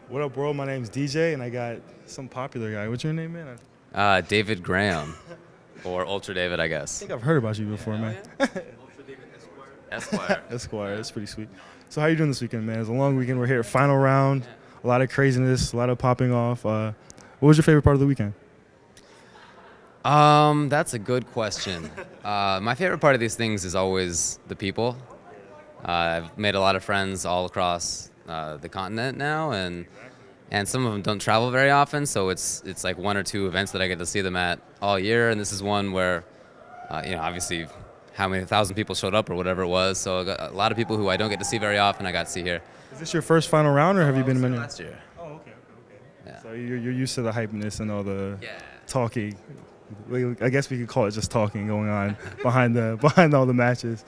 What up, world? My name's DJ, and I got some popular guy. What's your name, man? David Graham, or Ultra David, I I guess. think I've heard about you before, man. Esquire. Esquire, that's pretty sweet. So how you doing this weekend, man? It's a long weekend. We're here, final round. A lot of craziness, a lot of popping off. What was your favorite part of the weekend? That's a good question. My favorite part of these things is always the people. I've made a lot of friends all across the continent now, and some of them don't travel very often, so it's like one or two events that I get to see them at all year, and this is one where, obviously, how many 1,000 people showed up or whatever it was, so I got a lot of people who I don't get to see very often I got to see here. Is this your first final round, or have you been in many? Last year. Oh, okay. Yeah. So you're used to the hypeness and all the Yeah. talking. I guess we could call it just talking going on behind all the matches.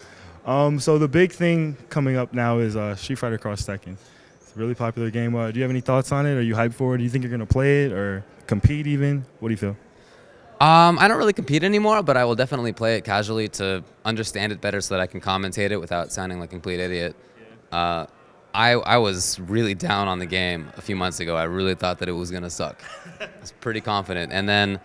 So the big thing coming up now is Street Fighter Cross Tekken. It's a really popular game. Do you have any thoughts on it? Are you hyped for it? Do you think you're going to play it or compete even? What do you feel? I don't really compete anymore, but I will definitely play it casually to understand it better so that I can commentate it without sounding like a complete idiot. I was really down on the game a few months ago. I really thought that it was going to suck. I was pretty confident. And then,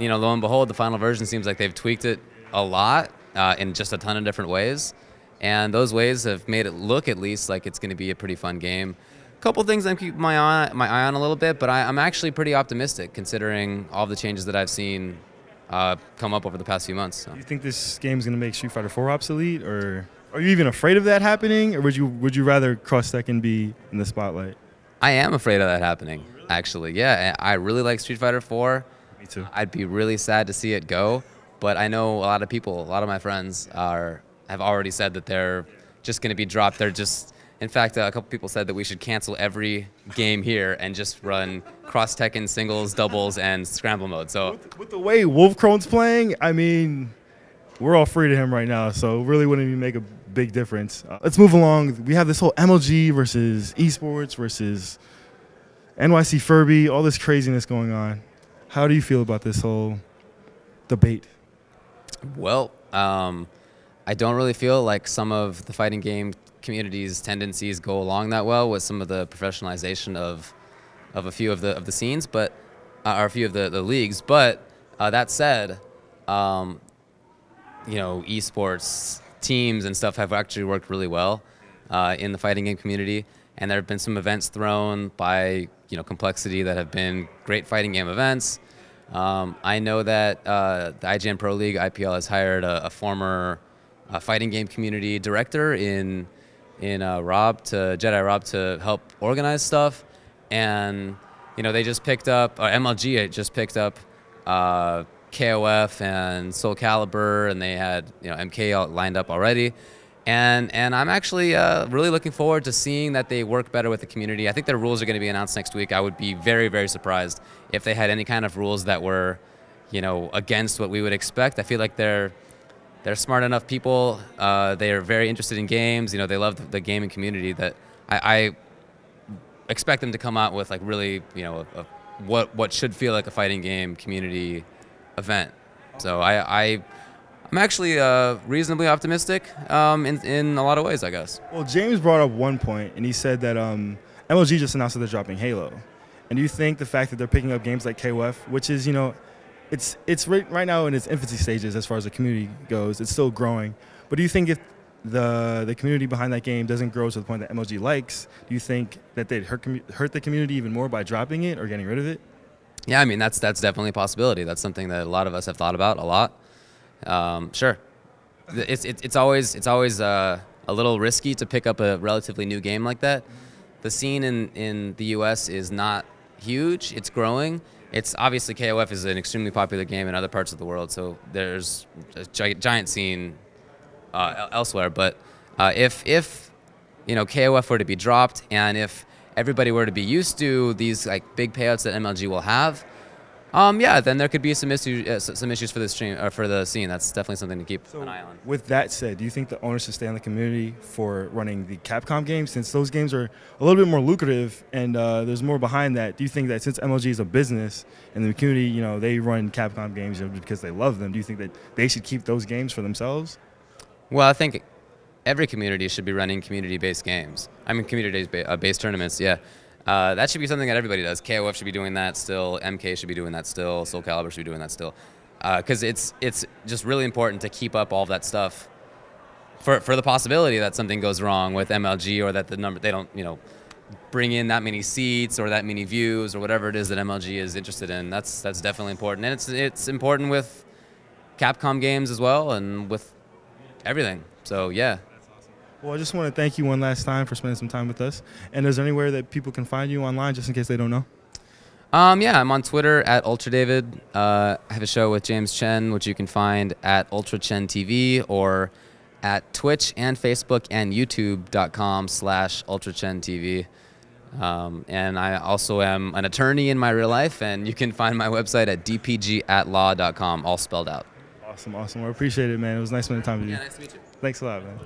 lo and behold, the final version seems like they've tweaked it a lot in just a ton of different ways. And those ways have made it look at least like it's going to be a pretty fun game. Couple things I'm keeping my eye on a little bit, but I'm actually pretty optimistic considering all the changes that I've seen come up over the past few months. So. Do you think this game is going to make Street Fighter 4 obsolete, or are you even afraid of that happening, or would you rather Cross Tekken be in the spotlight? I am afraid of that happening, actually. Yeah, I really like Street Fighter 4. Me too. I'd be really sad to see it go, but I know a lot of people, a lot of my friends have already said that they're just going to be dropped. They're just. In fact, a couple people said that we should cancel every game here and just run Cross Tekken singles, doubles, and scramble mode. So with the way Wolfcrone's playing, I mean, we're all free to him right now, so it really wouldn't even make a big difference. Let's move along. We have this whole MLG versus esports versus NYC Furby, all this craziness going on. How do you feel about this whole debate? Well, I don't really feel like some of the fighting game community's tendencies go along that well with some of the professionalization of a few of the scenes, but or a few of the leagues. But that said, esports teams and stuff have actually worked really well in the fighting game community, and there have been some events thrown by Complexity that have been great fighting game events. I know that the IGN Pro League IPL has hired a former fighting game community director in Jedi Rob to help organize stuff, and they just picked up MLG just picked up KOF and Soul Calibur, and they had MK all lined up already, and I'm actually really looking forward to seeing that they work better with the community. I think their rules are going to be announced next week. I would be very, very surprised if they had any kind of rules that were against what we would expect. I feel like they're smart enough people. They are very interested in games. They love the gaming community. That I expect them to come out with like really, what should feel like a fighting game community event. So I'm actually reasonably optimistic in a lot of ways, I guess. Well, James brought up one point, and he said that MLG just announced that they're dropping Halo. And do you think the fact that they're picking up games like KOF, which is it's right now in its infancy stages as far as the community goes. It's still growing. But do you think if the community behind that game doesn't grow to the point that MLG likes, do you think that they'd hurt the community even more by dropping it or getting rid of it? Yeah, I mean, that's definitely a possibility. That's something that a lot of us have thought about a lot. Sure. It's always a little risky to pick up a relatively new game like that. The scene in the U.S. is not huge. It's growing. It's obviously KOF is an extremely popular game in other parts of the world, so there's a giant scene elsewhere. But if KOF were to be dropped, and if everybody were to be used to these like big payouts that MLG will have, yeah, then there could be some issues for the stream or for the scene. That's definitely something to keep an eye on. With that said, do you think the owners should stay on the community for running the Capcom games, since those games are a little bit more lucrative and there's more behind that? Do you think that since MLG is a business and the community, they run Capcom games because they love them, do you think that they should keep those games for themselves? Well, I think every community should be running community-based games. I mean, community-based tournaments, yeah. That should be something that everybody does. KOF should be doing that still. MK should be doing that still. Soul Calibur should be doing that still. Because it's just really important to keep up all of that stuff for the possibility that something goes wrong with MLG, or that the number, they don't, bring in that many seats or that many views or whatever it is that MLG is interested in. That's definitely important, and it's important with Capcom games as well, and with everything. So yeah. Well, I just want to thank you one last time for spending some time with us. And is there anywhere that people can find you online, just in case they don't know? Yeah, I'm on Twitter at UltraDavid. I have a show with James Chen, which you can find at UltraChenTV, or at Twitch and Facebook and YouTube.com/UltraChenTV. And I also am an attorney in my real life, and you can find my website at dpgatlaw.com, all spelled out. Awesome, awesome. I appreciate it, man. It was nice spending time with you. Yeah, nice to meet you. Thanks a lot, man.